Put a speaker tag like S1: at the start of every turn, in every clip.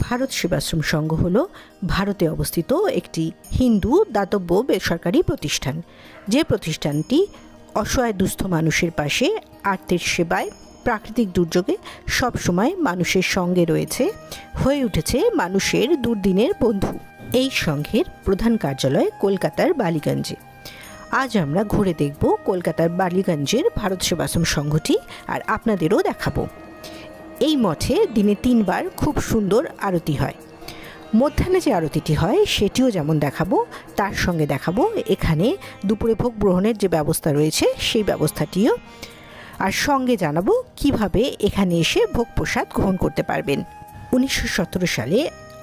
S1: ভারত সেবাশ্রম সংঘ হল ভারতে অবস্থিত একটি হিন্দু দাতব্য বেসরকারি প্রতিষ্ঠান, যে প্রতিষ্ঠানটি অসহায় দুস্থ মানুষের পাশে আর্তের সেবায়, প্রাকৃতিক দুর্যোগে সবসময় মানুষের সঙ্গে রয়েছে, হয়ে উঠেছে মানুষের দুর্দিনের বন্ধু। এই সংঘের প্রধান কার্যালয় কলকাতার বালিগঞ্জে। আজ আমরা ঘুরে দেখব কলকাতার বালিগঞ্জের ভারত সেবাশ্রম সংঘটি, আর আপনাদেরও দেখাবো। এই মঠে দিনে 3 বার খুব সুন্দর আরতি হয়। মধ্যাহ্নে যে আরতিটি হয় সেটিও যেমন দেখাবো, তার সঙ্গে দেখাবো এখানে দুপুরে ভোগ গ্রহণের যে ব্যবস্থা রয়েছে সেই ব্যবস্থাটিও, আর সঙ্গে জানাবো কিভাবে এখানে এসে ভোগ প্রসাদ গ্রহণ করতে পারবেন। 1917 সালে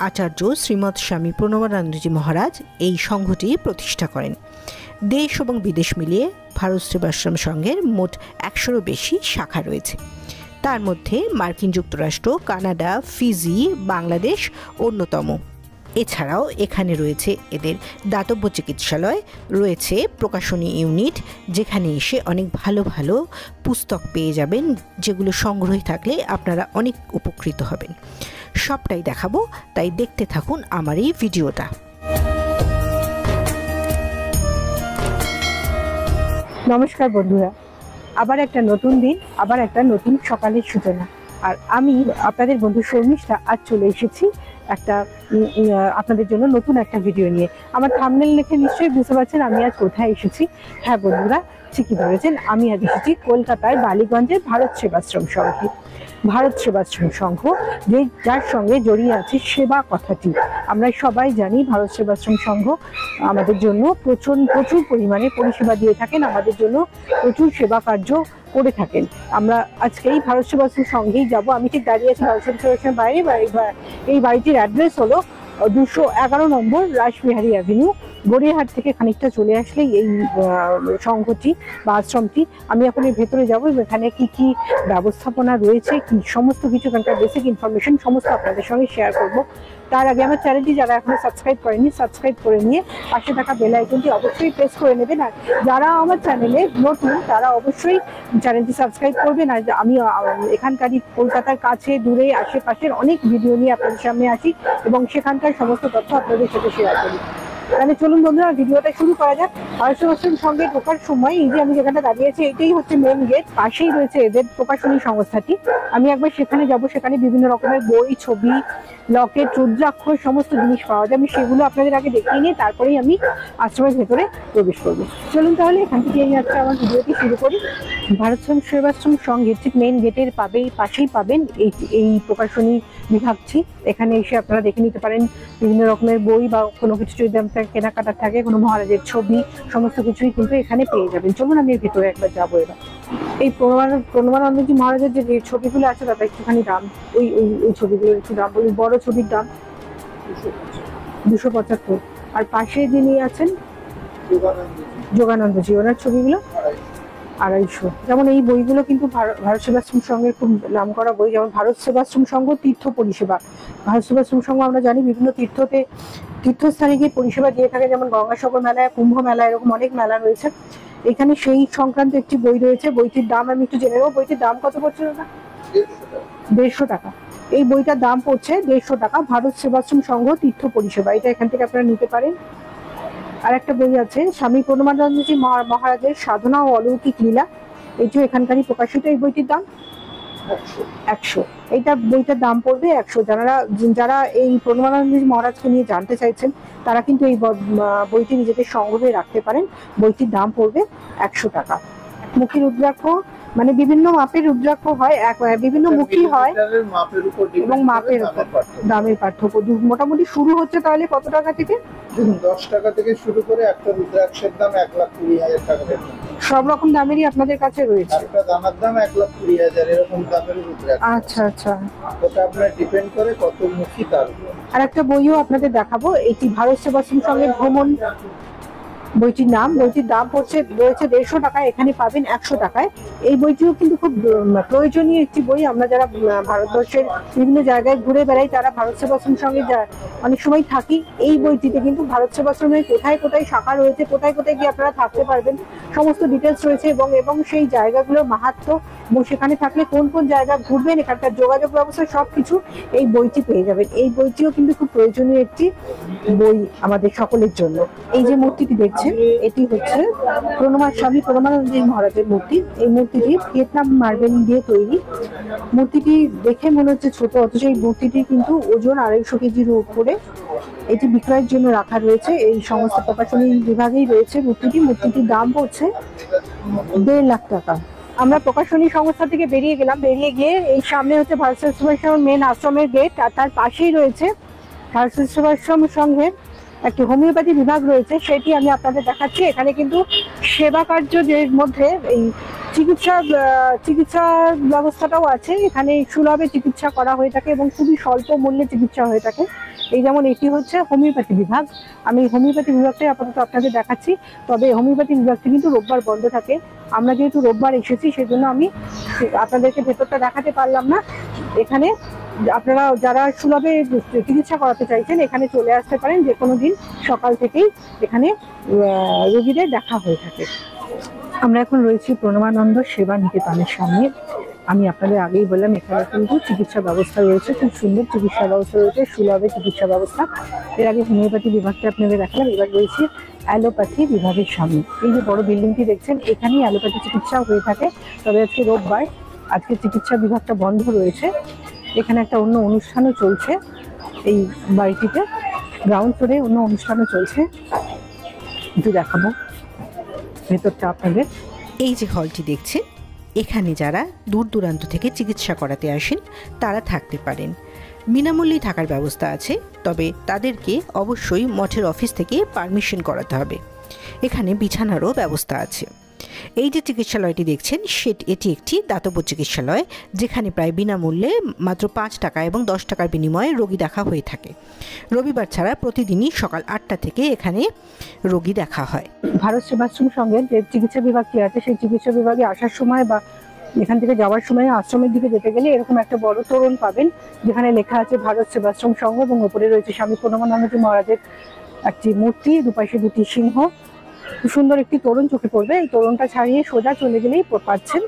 S1: আচার্য শ্রীমৎ স্বামী প্রণবানন্দজি মহারাজ এই সংঘটি প্রতিষ্ঠা করেন। দেশ এবং বিদেশ মিলিয়ে ভারত সেবাশ্রম সংঘের মোট 100-এরও বেশি শাখা রয়েছে। তার মধ্যে মার্কিন যুক্তরাষ্ট্র, কানাডা, ফিজি, বাংলাদেশ অন্যতম। এছাড়াও এখানে রয়েছে এদের দাতব্য চিকিৎসালয়, রয়েছে প্রকাশনী ইউনিট, যেখানে এসে অনেক ভালো ভালো পুস্তক পেয়ে যাবেন, যেগুলো সংগ্রহে থাকলে আপনারা অনেক উপকৃত হবেন। সবটাই দেখাবো, তাই দেখতে থাকুন আমার এই ভিডিওটা।
S2: নমস্কার বন্ধুরা, আবার একটা নতুন দিন, আবার একটা নতুন সকালের সূচনা। আর আমি আপনাদের বন্ধু শর্মিষ্ঠা আজ চলে এসেছি একটা আপনাদের জন্য নতুন একটা ভিডিও নিয়ে। আমার থাম্বনেল দেখে নিশ্চয়ই বুঝতে পারছেন আমি আজ কোথায় এসেছি। হ্যাঁ বন্ধুরা, ঠিকই ধরেছেন, আমি আজ এসেছি কলকাতায় বালিগঞ্জের ভারত সেবাশ্রম সংঘে। ভারত সেবাশ্রম সংঘ, যার সঙ্গে জড়িয়ে আছে সেবা কথাটি। আমরা সবাই জানি ভারত সেবাশ্রম সংঘ আমাদের জন্য প্রচুর পরিমাণে পরিষেবা দিয়ে থাকেন, আমাদের জন্য প্রচুর সেবা কার্য করে থাকেন। আমরা আজকে এই ভারত সেবাশ্রম সংঘেই যাব। আমি ঠিক দাঁড়িয়ে আছি ভারত সেবাশ্রমের বাইরে। এই বাড়িটির অ্যাড্রেস হলো 211 নম্বর রাসবিহারী অ্যাভিনিউ। গড়িয়াহাট থেকে খানিকটা চলে আসলেই এই সংঘটি বা আশ্রমটি। আমি এখন এর ভেতরে যাবো, এখানে কি কি ব্যবস্থাপনা রয়েছে, কি সমস্ত কিছু, এখানকার বেসিক ইনফরমেশন সমস্ত আপনাদের সঙ্গে শেয়ার করব। তার আগে আমার চ্যানেলটি যারা এখনো সাবস্ক্রাইব করেনি, সাবস্ক্রাইব করে নিয়ে পাশে থাকা বেল আইকনটি অবশ্যই প্রেস করে নেবেন। আর যারা আমার চ্যানেলে নতুন তারা অবশ্যই চ্যানেলটি সাবস্ক্রাইব করবেন। আর আমি এখানকারই কলকাতার কাছে দূরে আশেপাশের অনেক ভিডিও নিয়ে আপনাদের সামনে আসি এবং সেখানকার সমস্ত তথ্য আপনাদের সাথে শেয়ার করি। তাহলে চলুন বন্ধুরা, ভিডিওটা শুরু করা যাক। ভারত সেবাশ্রম সঙ্গে ঢোকার সময় এই যে আমি যেখানে দাঁড়িয়েছি, এটাই হচ্ছে মেন গেট। পাশেই রয়েছে এদের প্রকাশনী সংস্থাটি। আমি একবার সেখানে যাব। সেখানে বিভিন্ন রকমের বই, ছবি, লকেট, রুদ্রাক্ষ সমস্ত জিনিস পাওয়া যায়। আমি সেগুলো আপনাদের আগে দেখিয়ে নিয়ে তারপরেই আমি আশ্রমের ভেতরে প্রবেশ করবো। চলুন তাহলে এখান থেকে এই যাত্রা আমার ভিডিওটি শুরু করি। ভারত সেবাশ্রম সংঘের ঠিক মেন গেটের পাশেই পাবেন এই প্রকাশনী বিভাগটি। এখানে এসে আপনারা দেখে নিতে পারেন বিভিন্ন রকমের বই বা কোনো কিছু যদি আপনার কেনাকাটা থাকে, কোনো মহারাজের ছবি, সমস্ত কিছুই কিন্তু এখানে পেয়ে যাবেন। চলুন আমি এর ভেতরে একবার যাবো। এবার এই প্রণবানন্দজি মহারাজের যে ছবিগুলো আছে তাদের একটুখানি দাম, ওই ছবিগুলোর একটু দাম বলি। বড় ছবির দাম 275, আর পাশে যিনি আছেন যোগানন্দজি, ওনার ছবিগুলো 250। যেমন এই বইগুলো কিন্তু ভারত সেবাশ্রম সংঘের খুব নাম করা বই। যেমন ভারত সেবাশ্রম সংঘ তীর্থ পরিষেবা। ভারত সেবাশ্রম সংঘ আমরা জানি বিভিন্ন তীর্থস্থানে গিয়ে পরিষেবা দিয়ে থাকে, যেমন গঙ্গাসাগর মেলা, কুম্ভ মেলা, এরকম অনেক মেলা রয়েছে। এখানে সেই সংক্রান্ত একটি বই রয়েছে। বইটির দাম আমি একটু জেনে নেবো। বইটির দাম কত পড়ছে দাদা? 150 টাকা। এই বইটার দাম পড়ছে 150 টাকা। ভারত সেবাশ্রম সংঘ তীর্থ পরিষেবা, এটা এখান থেকে আপনারা নিতে পারেন। আর একটা বই আছে স্বামী প্রণবানন্দজি মহারাজের সাধনা ও অলৌকিক লীলা, এটিও এখানকারই প্রকাশিত। এই বইটির দাম 100। বইটার দাম পড়বে 100। যারা এই প্রণবানন্দজি মহারাজকে নিয়ে জানতে চাইছেন তারা কিন্তু এই বইটি নিজেদের সংগ্রহে রাখতে পারেন। বইটির দাম পড়বে 100 টাকা। মুখী রুদ্রাক্ষ, মানে বিভিন্ন মাপের রুদ্রাক্ষ হয়, বিভিন্ন মুখী হয় এবং মাপের উপর দামের পার্থক্য। মোটামুটি শুরু হচ্ছে তাহলে কত টাকা থেকে?
S3: 10 টাকা থেকে শুরু করে একটা রুদ্রাক্ষের দাম 1,20,000 টাকা পর্যন্ত।
S2: সব রকম দামেরই আপনাদের কাছে রয়েছে?
S3: একটা দামের দাম 1,20,000 এরকম দামের রুদ্রাক্ষ।
S2: আচ্ছা।
S3: ওটা আপনার ডিপেন্ড করে কত মুখী তার।
S2: আর একটা বইও আপনাদের দেখাবো, এটি ভারত সেবাশ্রম সংঘের ভ্রমণ বইটির দাম রয়েছে 150 টাকা, এখানে পাবেন 100 টাকায়। এই বইটিও কিন্তু খুব প্রয়োজনীয় একটি বই। আমরা যারা ভারতবর্ষের বিভিন্ন জায়গায় ঘুরে বেড়াই, তারা ভারত সেবাশ্রম সঙ্গে অনেক সময় থাকি। এই বইটিতে কিন্তু ভারত সেবাশ্রমের কোথায় কোথায় শাখা রয়েছে, কোথায় কোথায় গিয়ে আপনারা থাকতে পারবেন, সমস্ত ডিটেলস রয়েছে এবং সেই জায়গাগুলোর মাহাত্ম্য এবং সেখানে থাকলে কোন কোন জায়গা ঘুরবেন, এখানকার যোগাযোগ ব্যবস্থা সবকিছু এই বইটি পেয়ে যাবেন। এই বইটিও কিন্তু খুব প্রয়োজনীয় একটি বই আমাদের সকলের জন্য। এই যে মূর্তিটি দেখছেন, এটি হচ্ছে স্বামী প্রণমানন্দ মহারাজের মূর্তি। এই মূর্তিটি ভিয়েতনাম মার্বেল দিয়ে তৈরি। মূর্তিটি দেখে মনে হচ্ছে ছোট, অথচ এই মূর্তিটি কিন্তু ওজন 250 কেজির উপরে। এটি বিক্রয়ের জন্য রাখা রয়েছে, এই সমস্ত প্রকাশনী বিভাগেই রয়েছে মূর্তিটির দাম পড়ছে 1.5 লাখ টাকা। আমরা প্রকাশনী সংস্থা থেকে বেরিয়ে গিয়ে এই সামনে হচ্ছে ভারত সেবাশ্রম মেন আশ্রমের গেট, আর তার পাশেই রয়েছে ভারত সেবাশ্রম সংঘের একটি হোমিওপ্যাথি বিভাগ রয়েছে, সেটি আমি আপনাদের দেখাচ্ছি। এখানে কিন্তু সেবা কার্যের মধ্যে এই চিকিৎসা ব্যবস্থাটাও আছে। এখানে সুলভে চিকিৎসা করা হয়ে থাকে এবং খুবই স্বল্প মূল্যে চিকিৎসা হয়ে থাকে। এই যেমন এটি হচ্ছে হোমিওপ্যাথি বিভাগ, আমি হোমিওপ্যাথি বিভাগটাই আপাতত আপনাদের দেখাচ্ছি। তবে হোমিওপ্যাথি বিভাগটি কিন্তু রোববার বন্ধ থাকে। আমরা যেহেতু রোববার এসেছি, সেই জন্য আমি আপনাদেরকে ভেতরটা দেখাতে পারলাম না। এখানে আপনারা যারা সুলভে চিকিৎসা করাতে চাইছেন, এখানে চলে আসতে পারেন। যে কোনো দিন সকাল থেকেই এখানে রোগীদের দেখা হয়ে থাকে। আমরা এখন রয়েছি প্রণমানন্দ সেবা নিকেতনের সামনে। আমি আপনাদের আগেই বললাম, এখানে কিন্তু চিকিৎসা ব্যবস্থা রয়েছে, খুব সুন্দর চিকিৎসা ব্যবস্থা রয়েছে, সুলভে চিকিৎসা ব্যবস্থা। এর আগে হোমিওপ্যাথি বিভাগটা আপনাদের দেখালাম, এবার রয়েছে অ্যালোপ্যাথি বিভাগের সামনে। এই যে বড় বিল্ডিংটি দেখছেন, এখানেই অ্যালোপ্যাথি চিকিৎসা হয়ে থাকে। তবে আজকে রোববার, আজকে চিকিৎসা বিভাগটা বন্ধ রয়েছে। এখানে একটা অন্য অনুষ্ঠানও চলছে, এই বাড়িটিতে গ্রাউন্ড ফ্লোরে অন্য অনুষ্ঠানও চলছে, একটু দেখাবো ভেতরটা আপনাদের।
S1: এই যে হলটি দেখছেন, এখানে যারা দূর দূরান্ত থেকে চিকিৎসা করাতে আসেন তারা থাকতে পারেন। বিনামূল্যে থাকার ব্যবস্থা আছে, তবে তাদেরকে অবশ্যই মঠের অফিস থেকে পারমিশন করাতে হবে। এখানে বিছানারও ব্যবস্থা আছে। এই যে চিকিৎসালয়টি দেখছেন, এটি একটি দাতব্য চিকিৎসালয়, যেখানে প্রায় বিনামূল্যে মাত্র 5 টাকা এবং 10 টাকার বিনিময়ে রোগী দেখা হয়ে থাকে। রবিবার ছাড়া প্রতিদিনই সকাল 8টা থেকে এখানে রোগী দেখা হয়।
S2: ভারত সেবাশ্রম সংঘের যে চিকিৎসা বিভাগটি আছে, সেই চিকিৎসা বিভাগে আসার সময় বা এখান থেকে যাওয়ার সময় আশ্রমের দিকে যেতে গেলে এরকম একটা বড় তোরণ পাবেন, যেখানে লেখা আছে ভারত সেবাশ্রম সংঘ, এবং উপরে রয়েছে স্বামী প্রণমানন্দ মহারাজের একটি মূর্তি, দুপাশে দুটি সিংহ। সুন্দর একটি তোরণ চোখে পড়বে। এই তোরণটা ছাড়িয়ে সোজা চলে গেলেই পাচ্ছেন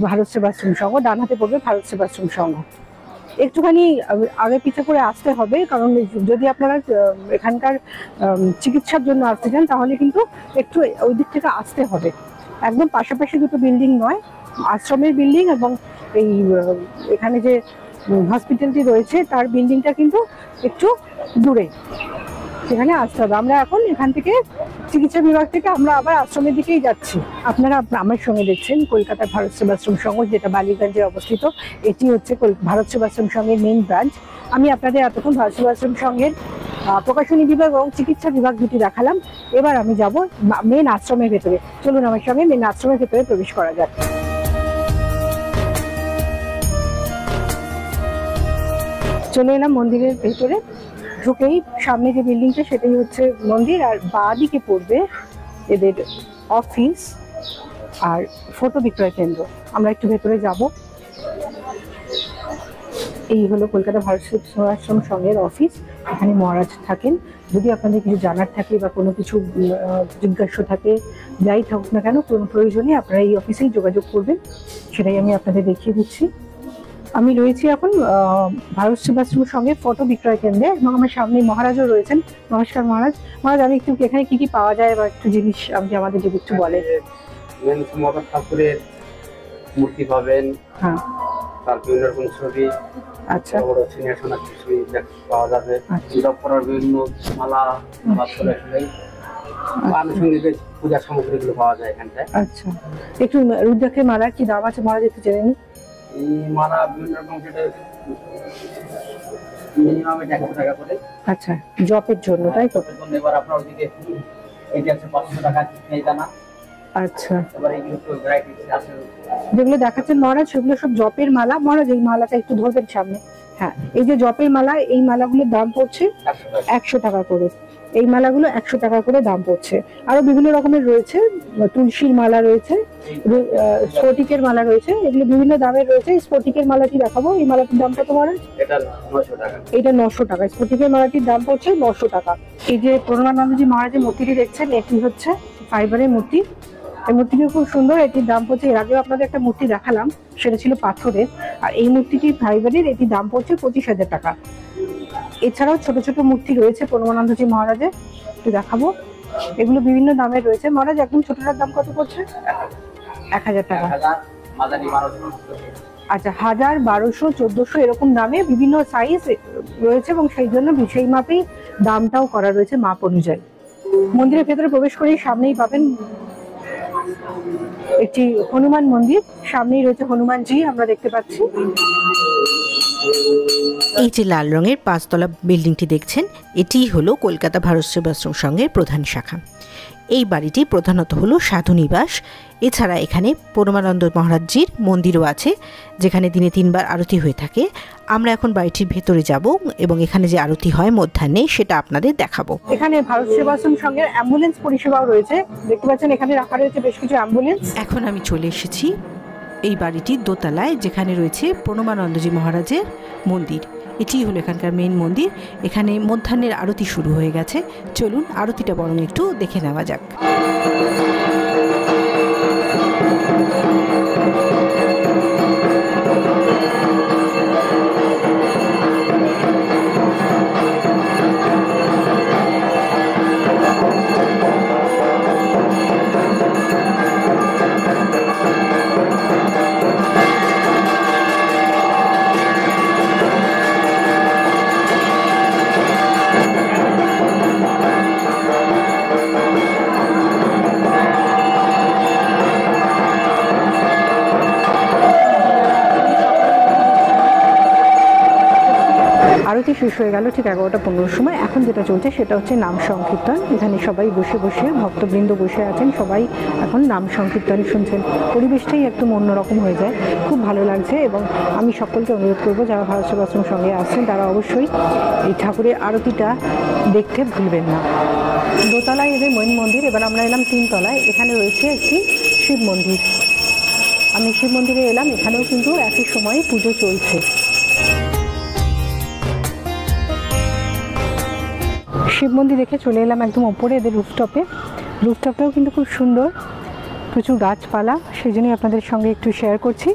S2: ভারত সেবাশ্রম সংঘ, ডান হাতে পড়বে ভারত সেবাশ্রম সংঘ। একটুখানি আগে পিছে করে আসতে হবে, কারণ যদি আপনারা এখানকার চিকিৎসার জন্য আসতে চান, তাহলে কিন্তু একটু ওই দিক থেকে আসতে হবে। একদম পাশাপাশি দুটো বিল্ডিং নয়, আশ্রমের বিল্ডিং এবং এই এখানে যে হসপিটালটি রয়েছে তার বিল্ডিংটা কিন্তু একটু দূরে, সেখানে আসতে হবে। আমরা এখন এখান থেকে চিকিৎসা বিভাগ থেকে আমরা আবার আশ্রমের দিকেই যাচ্ছি। আপনারা আমার সঙ্গে দেখছেন কলকাতার ভারত সেবাশ্রম সংঘ, যেটা বালিগঞ্জে অবস্থিত। এটি হচ্ছে ভারত সেবাশ্রম সংঘের মেইন ব্রাঞ্চ। আমি আপনাদের এতক্ষণ ভারত সেবাশ্রম সংঘের প্রকাশনী বিভাগ এবং চিকিৎসা বিভাগ দুটি দেখালাম। এবার আমি যাব মেন আশ্রমের ভেতরে। চলুন আমার সঙ্গে মেন আশ্রমের ভেতরে প্রবেশ করা যাক। চলে এলাম মন্দিরের ভেতরে। ঢুকেই সামনে যে বিল্ডিংটা, সেটাই হচ্ছে মন্দির, আর বাঁ দিকে পড়বে এদের অফিস আর ফটো বিক্রয় কেন্দ্র। আমরা একটু ভেতরে যাব। এই হলো কলকাতা ভারত সেবাশ্রম সংঘের অফিস, এখানে মহারাজ থাকেন। যদি আপনাদের কিছু জানার থাকে বা কোনো কিছু জিজ্ঞাসা থাকে, যাই থাকুক না কেন, কোনো প্রয়োজনে আপনারা এই অফিসেই যোগাযোগ করবেন, সেটাই আমি আপনাদের দেখিয়ে দিচ্ছি। আমি রয়েছি এখন ভারত সেবাশ্রম সংঘে ফটো বিক্রয় কেন্দ্রে, এবং আমার সামনে মহারাজও রয়েছেন। নমস্কার মহারাজ। মহারাজ, আমি একটু এখানে কি কি পাওয়া যায় বা একটু জিনিস আপনি আমাদের যদি একটু বলেন।
S4: ঠাকুরের মূর্তি পাবেন,
S2: হ্যাঁ,
S4: তার বিভিন্ন রকম ছবি,
S2: আচ্ছা,
S4: বড় সিংহাসনের ছবি পাওয়া যাবে, বিভিন্ন মালা, আনুষঙ্গিক পূজার সামগ্রীগুলো পাওয়া যায় এখানটায়।
S2: আচ্ছা, একটু রুদ্রাক্ষের মালার কি দাম আছে মহারাজ, একটু জেনে নিই।
S4: মালা বিভিন্ন রকম মিনিমাম 100 টাকা করে।
S2: আচ্ছা, জপের জন্য, তাই তো?
S4: এবার আপনার ওদিকে এটা আছে 500 টাকা এই দানা।
S2: আচ্ছা,
S4: এবার এইগুলো তো ভ্যারাইটিস আছে,
S2: যেগুলো দেখাচ্ছেন মহারাজ সেগুলো সব জপের মালা। মহারাজ, এই মালাটা একটু ধরবেন সামনে। হ্যাঁ, এই যে জপের মালা, এই মালাগুলোর দাম পড়ছে 100 টাকা করে। এই মালাগুলো 100 টাকা করে দাম পড়ছে। আরো বিভিন্ন রকমের রয়েছে, তুলসীর মালা রয়েছে, স্ফটিকের মালা রয়েছে, এগুলো বিভিন্ন দামের রয়েছে। স্ফটিকের মালাটি দেখাবো, এই মালাটির দাম কত মহারাজ?
S4: এটা 900 টাকা।
S2: এটা 900 টাকা। স্ফটিকের মালাটির দাম পড়ছে 900 টাকা। এই যে প্রণবানন্দজি মহারাজের মূর্তিটি দেখছেন, এটি হচ্ছে ফাইবারের মূর্তি। এই মূর্তিটি খুব সুন্দর, এটির দাম পড়ছে, এর আগেও আপনাদের একটা মূর্তি দেখালাম, সেটা ছিল পাথরের, আর এই মূর্তিটি ফাইবারের, এটির দাম পড়ছে 25,000 টাকা। এছাড়াও ছোট ছোট মূর্তি রয়েছে প্রণবানন্দজি মহারাজের, একটু দেখাবো। এগুলো বিভিন্ন দামের রয়েছে। মহারাজ একদম ছোটটার দাম কত পড়ছে? 1000 টাকা।
S4: 1000, মাঝারি 1200।
S2: আচ্ছা, 1000, 1200, 1400 এরকম দামে বিভিন্ন সাইজ রয়েছে, এবং সেই জন্য সেই মাপেই দামটাও করা রয়েছে মাপ অনুযায়ী। মন্দিরের ভেতরে প্রবেশ করেই সামনেই পাবেন একটি হনুমান মন্দির, সামনেই রয়েছে হনুমানজি আমরা দেখতে পাচ্ছি।
S1: এই যে লাল রঙের 5 তলা বিল্ডিংটি দেখছেন, এটিই হলো কলকাতা ভারত সেবাশ্রম সংঘের প্রধান শাখা। এই বাড়িটি প্রধানত হলো সাধু নিবাস। এছাড়া এখানে পরমানন্দ মহারাজজির মন্দিরও আছে, যেখানে দিনে 3 বার আরতি হয়ে থাকে। আমরা এখন বাড়িটির ভেতরে যাব এবং এখানে যে আরতি হয় মধ্যাহ্নে সেটা আপনাদের দেখাবো।
S2: এখানে ভারত সেবাশ্রম সংঘের অ্যাম্বুলেন্স পরিষেবাও রয়েছে, দেখতে পাচ্ছেন এখানে রাখা রয়েছে বেশ কিছু অ্যাম্বুলেন্স।
S1: এখন আমি চলে এসেছি এই বাড়িটির দোতলায়, যেখানে রয়েছে প্রণবানন্দজি মহারাজের মন্দির। এটি হলো এখানকার মেন মন্দির। এখানে মধ্যাহ্নের আরতি শুরু হয়ে গেছে, চলুন আরতিটা বরং একটু দেখে নেওয়া যাক।
S2: আরতি শেষ হয়ে গেল ঠিক 11:15 সময়। এখন যেটা চলছে সেটা হচ্ছে নাম সংকীর্তন। এখানে সবাই বসে বসে, ভক্তবৃন্দ বসে আছেন, সবাই এখন নাম সংকীর্তন শুনছেন। পরিবেশটাই একদম অন্যরকম হয়ে যায়, খুব ভালো লাগছে। এবং আমি সকলকে অনুরোধ করবো, যারা ভারত সেবাশ্রমের সঙ্গে আসছেন তারা অবশ্যই এই ঠাকুরের আরতিটা দেখতে ভুলবেন না। দোতলায় এদের মেন মন্দির, এবার আমরা এলাম 3 তলায়। এখানে রয়েছে একটি শিব মন্দির। আমি শিব মন্দিরে এলাম, এখানেও কিন্তু একই সময়ে পুজো চলছে। শিব মন্দির দেখে চলে এলাম একদম ওপরে এদের রুফটপে। রুফটপটাও কিন্তু খুব সুন্দর, প্রচুর গাছপালা, সেই জন্যই আপনাদের সঙ্গে একটু শেয়ার করছি।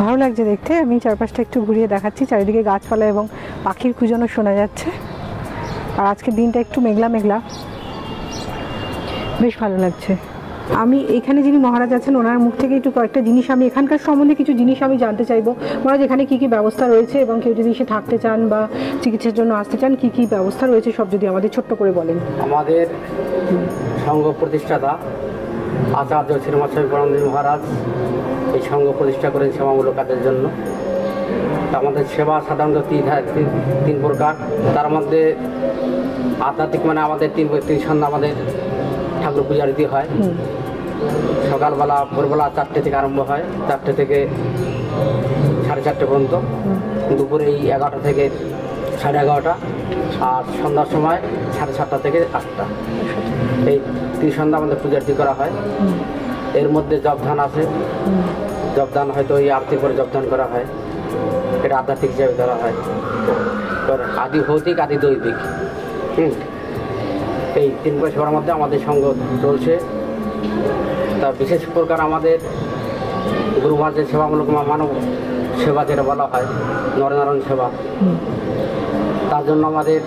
S2: ভালো লাগছে দেখতে। আমি চারপাশটা একটু ঘুরিয়ে দেখাচ্ছি, চারিদিকে গাছপালা এবং পাখির কুজনও শোনা যাচ্ছে। আর আজকের দিনটা একটু মেঘলা মেঘলা, বেশ ভালো লাগছে। আমি এখানে যিনি মহারাজ আছেন ওনার মুখ থেকে একটু কয়েকটা জিনিস, আমি এখানকার সম্বন্ধে কিছু জিনিস আমি জানতে চাইবো। মহারাজ, এখানে কি কি ব্যবস্থা রয়েছে, এবং কেউ যদি এসে থাকতে চান বা চিকিৎসার জন্য আসতে চান, কি কি ব্যবস্থা রয়েছে সব যদি আমাদের ছোট্ট করে বলেন।
S4: আমাদের সংঘ প্রতিষ্ঠাতা আচার্য শ্রীমৎস্বামী পরমানন্দ মহারাজ এই সংঘ প্রতিষ্ঠা করেন সেবামূলক কাজের জন্য। আমাদের সেবা সাধারণত 3 প্রকার। তার মধ্যে আধ্যাত্মিক মানে আমাদের 3 সন্ধ্যা আমাদের ঠাকুর পূজা রীতি হয়। সকালবেলা ভোরবেলা 4টে থেকে আরম্ভ হয়, 4টে থেকে 4:30 পর্যন্ত। দুপুরে এই 11টা থেকে 11:30, আর সন্ধ্যার সময় 7:30 থেকে 8টা। এই 3 সন্ধ্যা আমাদের পূজা রীতি করা হয়। এর মধ্যে জবধান আছে, জবধান হয়তো ওই আরতি করে জবধান করা হয়, এটা আধ্যাত্মিক হিসাবে ধরা হয়। আদি ভৌতিক, আদি দৈবিক, এই 3 সেবার মধ্যে আমাদের সঙ্গ চলছে। তার বিশেষ প্রকার আমাদের গুরুমার্গের সেবামূলক মানব সেবা যেটা বলা হয়, নরনারায়ণ সেবা, তার জন্য আমাদের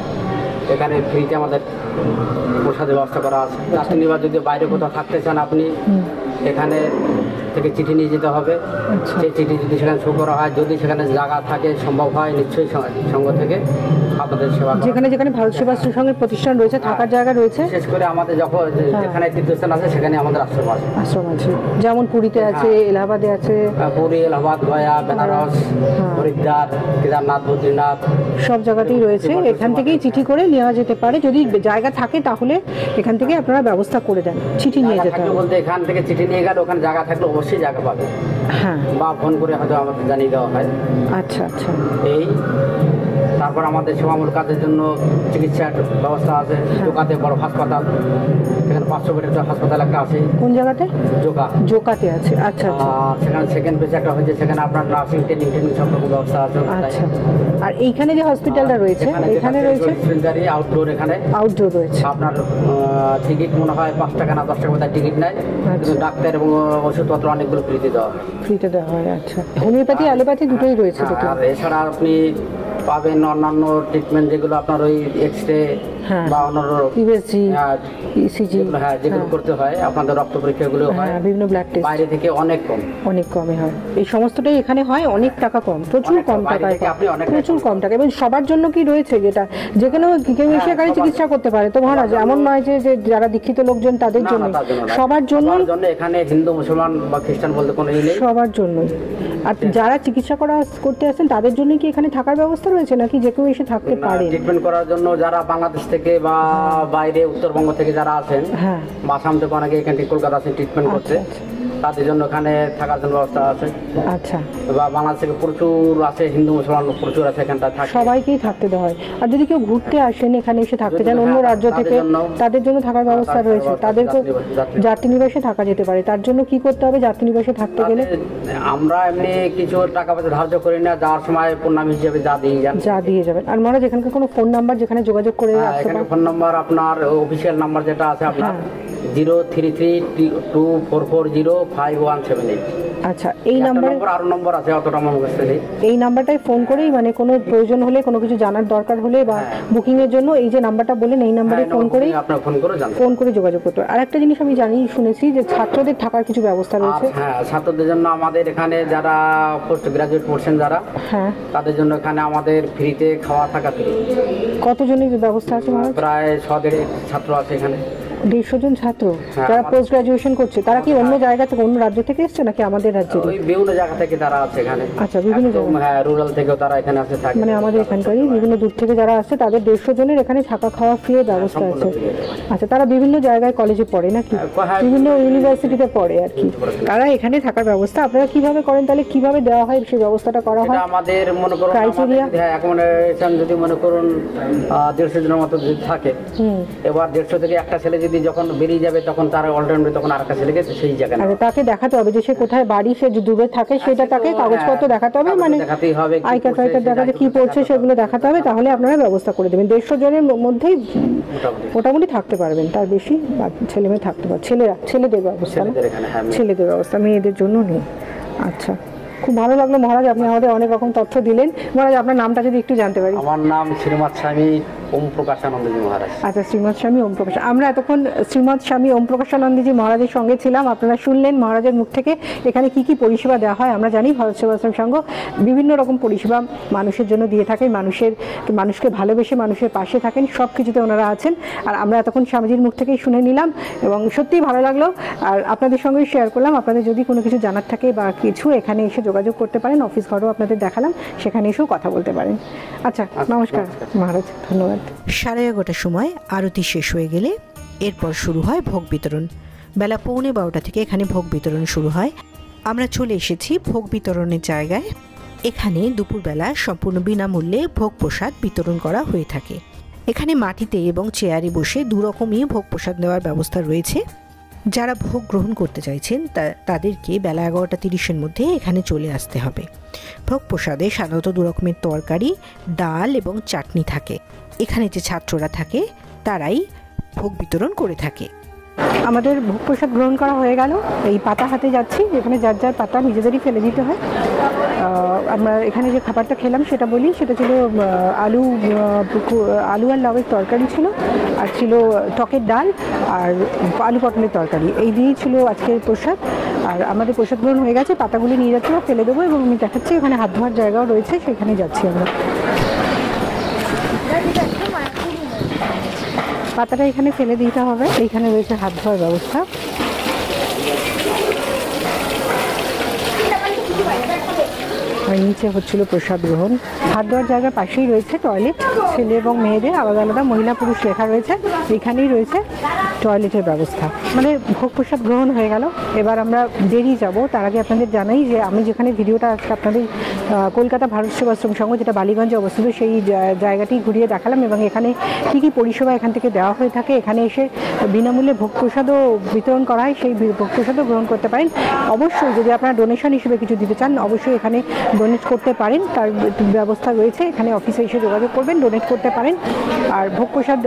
S4: এখানে ফ্রিতে আমাদের প্রসাদের ব্যবস্থা করা আছে। আপনি এবার যদি বাইরে কোথাও থাকতে চান, আপনি এখানে থেকে চিঠি নিয়ে যেতে হবে। সেই চিঠি যদি সেখানে শো করা হয়, যদি সেখানে জায়গা থাকে, সম্ভব হয়, নিশ্চয়ই সংঘ থেকে আপনাদের সেবা।
S2: যেখানে যেখানে ভারত সেবাশ্রম সংঘের প্রতিষ্ঠান রয়েছে, থাকার জায়গা রয়েছে,
S4: বিশেষ করে আমাদের যখন যেখানে তীর্থস্থান আছে সেখানে আমাদের আশ্রম আছে।
S2: যেমন পুরীতে আছে, এলাহাবাদে আছে।
S4: পুরী, এলাহাবাদ, গয়া, বেনারস, হরিদ্বার, কেদারনাথ, বদ্রীনাথ,
S2: সব জায়গাতেই রয়েছে। এখান থেকেই চিঠি করে নেওয়া যেতে পারে, যদি জায়গা থাকে তাহলে এখান থেকে আপনারা ব্যবস্থা করে দেন। চিঠি নিয়ে যেতে হবে
S4: বলতে এখান থেকে চিঠি নিয়ে গেলে ওখানে জায়গা থাকলে অবশ্যই জায়গা পাবে,
S2: হ্যাঁ,
S4: বা ফোন করে হয়তো আমাকে জানিয়ে দেওয়া হয়।
S2: আচ্ছা আচ্ছা।
S4: এই তার তারপর আমাদের সেবামূলক কাজের জন্য চিকিৎসার ব্যবস্থা আছে। জোকাতে বড় হাসপাতাল, সেখানে 500 বেডের হাসপাতাল একটা আছে।
S2: কোন জায়গাতে?
S4: জোকা,
S2: জোকাতে আছে। আচ্ছা আচ্ছা।
S4: আর সেখানে সেকেন্ড পেজ একটা হয়েছে, সেখানে আপনার নার্সিং ট্রেনিং সব রকম ব্যবস্থা আছে।
S2: আচ্ছা, আর এইখানে যে হসপিটালটা রয়েছে এখানে রয়েছে
S4: ডিসপেন্সারি, আউটডোর, এখানে
S2: আউটডোর রয়েছে।
S4: আপনার টিকিট মনে হয় 5 টাকা না 10 টাকা মতো টিকিট নেয়, কিন্তু ডাক্তার এবং ওষুধপত্র অনেকগুলো ফ্রিতে দেওয়া হয়।
S2: ফ্রিতে দেওয়া হয়। আচ্ছা, হোমিওপ্যাথি অ্যালোপ্যাথি দুটোই রয়েছে।
S4: আর এছাড়া আপনি পাবেন অন্যান্য ট্রিটমেন্ট যেগুলো আপনার ওই এক্সরে বা অন্যান্য
S2: ইউএসজি, ইসিজি,
S4: হ্যাঁ যেগুলো করতে হয়, আপনাদের রক্ত পরীক্ষাগুলো হয়,
S2: বিভিন্ন ব্লাড টেস্ট
S4: বাইরে থেকে অনেক কম,
S2: অনেক কমে হয়। এই সমস্তটাই এখানে হয় অনেক টাকা কম, প্রচুর কম টাকায়, প্রচুর কম টাকা। এবং সবার জন্য কি রয়েছে, যেটা যেখানে কেউ এসে এখানে চিকিৎসা করতে পারে তো মহারাজ, এমন নয় যে যারা দীক্ষিত লোকজন তাদের জন্য, সবার জন্য।
S4: এখানে হিন্দু মুসলমান বা খ্রিস্টান বলতে কোনো নেই, সবার
S2: জন্যই। আর যারা চিকিৎসা করতে আসেন তাদের জন্য কি এখানে থাকার ব্যবস্থা রয়েছে, নাকি যে কেউ এসে থাকতে পারে?
S4: ট্রিটমেন্ট করার জন্য যারা বাংলাদেশ থেকে বা বাইরে উত্তরবঙ্গ থেকে যারা আছেন, আসাম থেকে অনেকে এখানে কলকাতা আসেন ট্রিটমেন্ট করতে, তাদের জন্য এখানে থাকার জন্য ব্যবস্থা আছে।
S2: আচ্ছা,
S4: বা বাংলাদেশ থেকে প্রচুর আছে, হিন্দু মুসলমান প্রচুর আছে এখানটা,
S2: সবাইকেই থাকতে দেওয়া হয়। আর যদি কেউ ঘুরতে আসেন এখানে এসে থাকতে চান অন্য রাজ্য থেকে, তাদের জন্য থাকার ব্যবস্থা রয়েছে। তাদেরকে যাত্রীনিবাসে থাকা যেতে পারে। তার জন্য কি করতে হবে যাত্রীনিবাসে থাকতে গেলে?
S4: আমরা এমনি কিছু টাকা পয়সা ধার্য করি না, যাওয়ার সময় প্রণামী হিসেবে যা দিয়ে যাবেন।
S2: আর মহারাজ এখানকার কোনো ফোন নাম্বার যেখানে যোগাযোগ করে আসতে পারেন?
S4: ফোন নাম্বার আপনার অফিসিয়াল নাম্বার যেটা আছে আপনার 03324405178।
S2: আচ্ছা, এই নাম্বারে
S4: আরো নম্বর আছে, অতটা আমার মুখস্থ নেই।
S2: এই নাম্বারটায় ফোন করেই মানে কোনো প্রয়োজন হলে, কোনো কিছু জানার দরকার হলে বা বুকিং এর জন্য এই যে নাম্বারটা বলেন এই নাম্বারে ফোন করেই
S4: আপনারা
S2: ফোন করে যোগাযোগ করতে হবে। আর একটা জিনিস আমি শুনেছি যে ছাত্রদের থাকার কিছু ব্যবস্থা রয়েছে।
S4: হ্যাঁ, ছাত্রদের জন্য আমাদের এখানে যারা পোস্ট গ্রাজুয়েট পড়ছেন যারা, তাদের জন্য এখানে আমাদের ফ্রিতে খাওয়া থাকা ফ্রি।
S2: কতজনের ব্যবস্থা আছে?
S4: প্রায় 100 ছাত্র আছে এখানে।
S2: 150 জন ছাত্র যারা পোস্ট গ্রাজুয়েশন করছে, তারা কি অন্য জায়গা থেকে, অন্য রাজ্য থেকে এসছে নাকি আমাদের রাজ্যে?
S4: বিভিন্ন জায়গা থেকে তারা আছে এখানে।
S2: আচ্ছা, বিভিন্ন জায়গা,
S4: হ্যাঁ, রুরাল থেকেও তারা এখানে আছে,
S2: মানে আমাদের এখানকারই বিভিন্ন দূর থেকে যারা আসছে তাদের 150 জনের এখানে থাকা খাওয়া ফ্রি ব্যবস্থা আছে। আচ্ছা, তারা বিভিন্ন জায়গায় কলেজে পড়ে নাকি বিভিন্ন ইউনিভার্সিটিতে পড়ে আর কি, তারা এখানে থাকার ব্যবস্থা আপনারা কিভাবে করেন, তাহলে কিভাবে দেওয়া হয় সেই ব্যবস্থাটা করা হয়?
S4: আমাদের মনে করুন
S2: ক্রাইটেরিয়া
S4: অ্যাকোমোডেশন যদি মনে করুন 150 জনের মতো যদি থাকে, এবার 150 থেকে একটা ছেলে যদি যখন বেরিয়ে যাবে তখন তার অল্টারনেটিভ তখন আরেকটা ছেলেকে সেই জায়গায়,
S2: তাকে দেখাতে হবে যে সে কোথায় বাড়ি, সে দূরে থাকে সেটা তাকে কাগজপত্র দেখাতে হবে, মানে
S4: দেখাতেই হবে,
S2: আই কার্ড দেখাতে কি পড়ছে সেগুলো দেখাতে হবে, তাহলে আপনারা ব্যবস্থা করে দেবেন। 150 জনের মধ্যেই মোটামুটি থাকতে পারবেন, তার বেশি ছেলে মেয়ে থাকতে পারবে। ছেলেদের ব্যবস্থা, ছেলেদের ব্যবস্থা, মেয়েদের জন্য নেই। আচ্ছা, খুব ভালো লাগলো মহারাজ, আপনি আমাদের অনেক রকম তথ্য দিলেন। মহারাজ আপনার নামটা যদি একটু জানতে পারি?
S4: আমার নাম শ্রীমৎ স্বামী ওম প্রকাশানন্দজি মহারাজ।
S2: আচ্ছা, শ্রীমৎ স্বামী ওম প্রকাশ। আমরা এতক্ষণ শ্রীমৎ স্বামী ওম প্রকাশানন্দজি মহারাজের সঙ্গে ছিলাম। আপনারা শুনলেন মহারাজের মুখ থেকে এখানে কি কি পরিষেবা দেওয়া হয়। আমরা জানি ভারত সেবাশ্রম সংঘ বিভিন্ন রকম পরিষেবা মানুষের জন্য দিয়ে থাকেন, মানুষকে ভালোবেসে মানুষের পাশে থাকেন, সব কিছুতে ওনারা আছেন। আর আমরা এতক্ষণ স্বামীজির মুখ থেকেই শুনে নিলাম এবং সত্যিই ভালো লাগলো। আর আপনাদের সঙ্গেই শেয়ার করলাম। আপনাদের যদি কোনো কিছু জানার থাকে বা কিছু, এখানে এসে যোগাযোগ করতে পারেন। অফিস ঘরও আপনাদের দেখালাম, সেখানে এসেও কথা বলতে পারেন। আচ্ছা, নমস্কার মহারাজ, ধন্যবাদ।
S1: 11:30 সময় আরতি শেষ হয়ে গেলে এরপর শুরু হয় ভোগ বিতরণ। বেলা 11:45 থেকে এখানে ভোগ বিতরণ শুরু হয়। আমরা চলে এসেছি ভোগ বিতরণের জায়গায়। এখানে দুপুরবেলা সম্পূর্ণ বিনামূল্যে ভোগ প্রসাদ বিতরণ করা হয়ে থাকে। এখানে মাটিতে এবং চেয়ারে বসে দুরকমই ভোগ প্রসাদ নেওয়ার ব্যবস্থা রয়েছে। যারা ভোগ গ্রহণ করতে চাইছেন তাদেরকে বেলা 11:30-এর মধ্যে এখানে চলে আসতে হবে। ভোগ প্রসাদে সাধারণত 2 রকমের তরকারি, ডাল এবং চাটনি থাকে। এখানে যে ছাত্ররা থাকে তারাই ভোগ বিতরণ করে থাকে।
S2: আমাদের ভোগ প্রসাদ গ্রহণ করা হয়ে গেল। এই পাতা হাতে যাচ্ছি, যেখানে যার যার পাতা নিজেদেরই ফেলে দিতে হয়। আমরা এখানে যে খাবারটা খেলাম সেটা বলি, সেটা ছিল আলু আর লাউয়ের তরকারি ছিল, আর ছিল টকের ডাল আর আলু পটলের তরকারি। এই দিয়েই ছিল আজকের প্রসাদ। আর আমাদের প্রসাদ গ্রহণ হয়ে গেছে, পাতাগুলি নিয়ে যাচ্ছি, ফেলে দেবো। এবং আমি দেখাচ্ছি এখানে হাত ধোয়ার জায়গাও রয়েছে, সেখানে যাচ্ছি আমরা। পাতাটা এখানে ফেলে দিতে হবে। এইখানে রয়েছে হাত ধোয়ার ব্যবস্থা। আর নিচে হচ্ছিল প্রসাদ গ্রহণ। হাত ধোয়ার জায়গার পাশেই রয়েছে টয়লেট, ছেলে এবং মেয়েদের আলাদা আলাদা, মহিলা পুরুষ লেখা রয়েছে। এখানেই রয়েছে টয়লেটের ব্যবস্থা। মানে ভোগ প্রসাদ গ্রহণ হয়ে গেল। এবার আমরা বেরিয়ে যাব। তার আগে আপনাদের জানাই যে আমি যেখানে ভিডিওটা আজকে আপনাদের কলকাতা ভারত সেবাশ্রম সংঘ, যেটা বালিগঞ্জে অবস্থিত, সেই জায়গাটি ঘুরিয়ে দেখালাম এবং এখানে কী কী পরিষেবা এখান থেকে দেওয়া হয়ে থাকে। এখানে এসে বিনামূল্যে ভোগ প্রসাদও বিতরণ করা হয়, সেই ভোগ প্রসাদও গ্রহণ করতে পারেন। অবশ্যই যদি আপনারা ডোনেশন হিসেবে কিছু দিতে চান, অবশ্যই এখানে ডোনেট করতে পারেন, তার ব্যবস্থা রয়েছে। এখানে অফিসে এসে যোগাযোগ করবেন, ডোনেট করতে পারেন। আর ভোগ প্রসাদ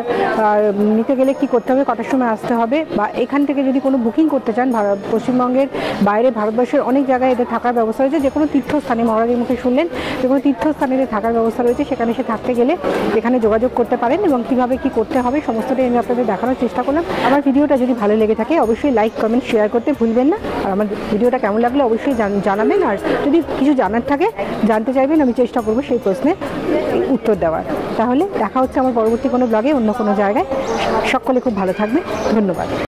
S2: নিতে গেলে কি করতে হবে, কটার সময় আসতে হবে, বা এখান থেকে যদি কোনো বুকিং করতে চান, পশ্চিমবঙ্গের বাইরে ভারতবর্ষের অনেক জায়গায় এদের থাকার ব্যবস্থা রয়েছে। যে কোনো তীর্থস্থানে, মহারাজের মুখে শুনলেন, যে কোনো তীর্থস্থানে থাকার ব্যবস্থা রয়েছে, সেখানে এসে থাকতে গেলে এখানে যোগাযোগ করতে পারেন এবং কীভাবে কী করতে হবে সমস্তটাই আমি আপনাদের দেখানোর চেষ্টা করলাম। আমার ভিডিওটা যদি ভালো লেগে থাকে অবশ্যই লাইক, কমেন্ট, শেয়ার করতে ভুলবেন না। আর আমার ভিডিওটা কেমন লাগলে অবশ্যই জানাবেন। আর যদি কিছু জানার থাকে, জানতে চাইবেন, আমি চেষ্টা করবো সেই প্রশ্নের উত্তর দেওয়ার। তাহলে দেখা হচ্ছে আমার পরবর্তী কোনো ব্লগে, অন্য কোনো জায়গায়। সকলে খুব ভালো থাকবে। ধন্যবাদ।